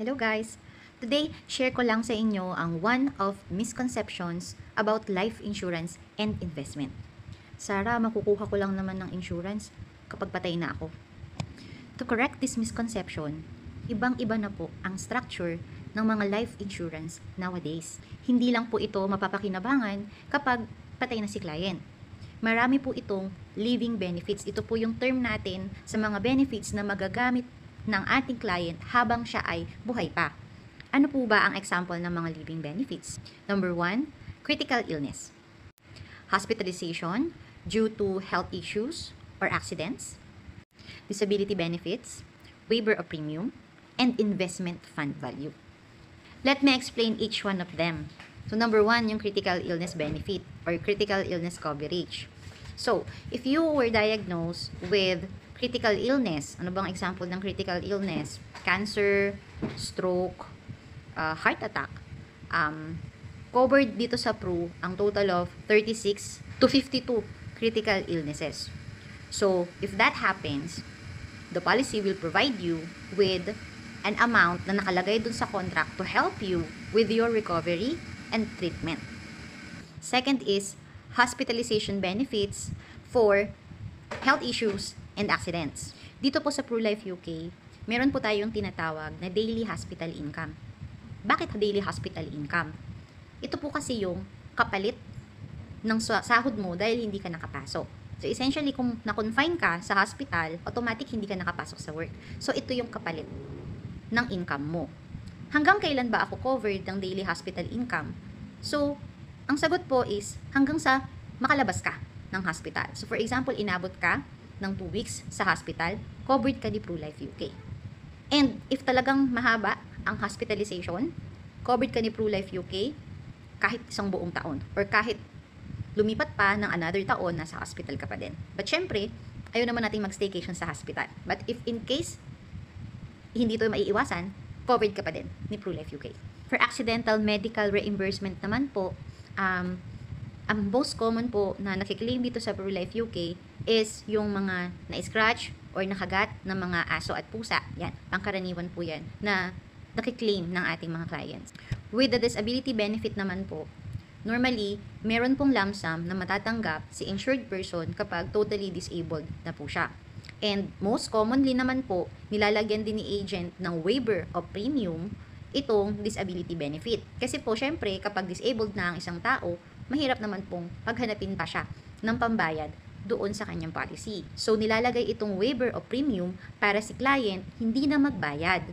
Hello guys! Today, share ko lang sa inyo ang one of misconceptions about life insurance and investment. Sara, makukuha ko lang naman ng insurance kapag patay na ako. To correct this misconception, ibang-iba na po ang structure ng mga life insurance nowadays. Hindi lang po ito mapapakinabangan kapag patay na si client. Marami po itong living benefits. Ito po yung term natin sa mga benefits na magagamit ng ating client habang siya ay buhay pa. Ano po ba ang example ng mga living benefits? Number 1, critical illness. Hospitalization due to health issues or accidents. Disability benefits, waiver of premium, and investment fund value. Let me explain each one of them. So number 1, yung critical illness benefit or critical illness coverage. So, if you were diagnosed with critical illness, ano bang example ng critical illness? Cancer, stroke, heart attack. Covered dito sa PRU ang total of 36 to 52 critical illnesses. So, if that happens, the policy will provide you with an amount na nakalagay dun sa contract to help you with your recovery and treatment. Second is hospitalization benefits for health issues and accidents. Dito po sa PruLife UK, meron po tayong tinatawag na daily hospital income. Bakit daily hospital income? Ito po kasi yung kapalit ng sahod mo dahil hindi ka nakapasok. So essentially, kung na-confine ka sa hospital, automatic hindi ka nakapasok sa work. So ito yung kapalit ng income mo. Hanggang kailan ba ako covered ng daily hospital income? So, ang sagot po is hanggang sa makalabas ka ng hospital. So for example, inabot ka ng 2 weeks sa hospital, covered ka ni PruLife UK. And if talagang mahaba ang hospitalization, covered ka ni PruLife UK kahit isang buong taon or kahit lumipat pa ng another taon, nasa hospital ka pa din. But syempre, ayaw naman nating mag-staycation sa hospital. But if in case hindi ito maiiwasan, covered ka pa din ni PruLife UK. For accidental medical reimbursement naman po, ang most common po na nakiklaim dito sa PruLife UK is yung mga na-scratch or nakagat ng mga aso at pusa. Yan, pangkaraniwan po yan na nakiklaim ng ating mga clients. With the disability benefit naman po, normally, meron pong lump sum na matatanggap si insured person kapag totally disabled na po siya. And most commonly naman po, nilalagyan din ni agent ng waiver of premium itong disability benefit. Kasi po, syempre, kapag disabled na ang isang tao, mahirap naman pong paghanapin pa siya ng pambayad doon sa kanyang policy. So, nilalagay itong waiver of premium para si client hindi na magbayad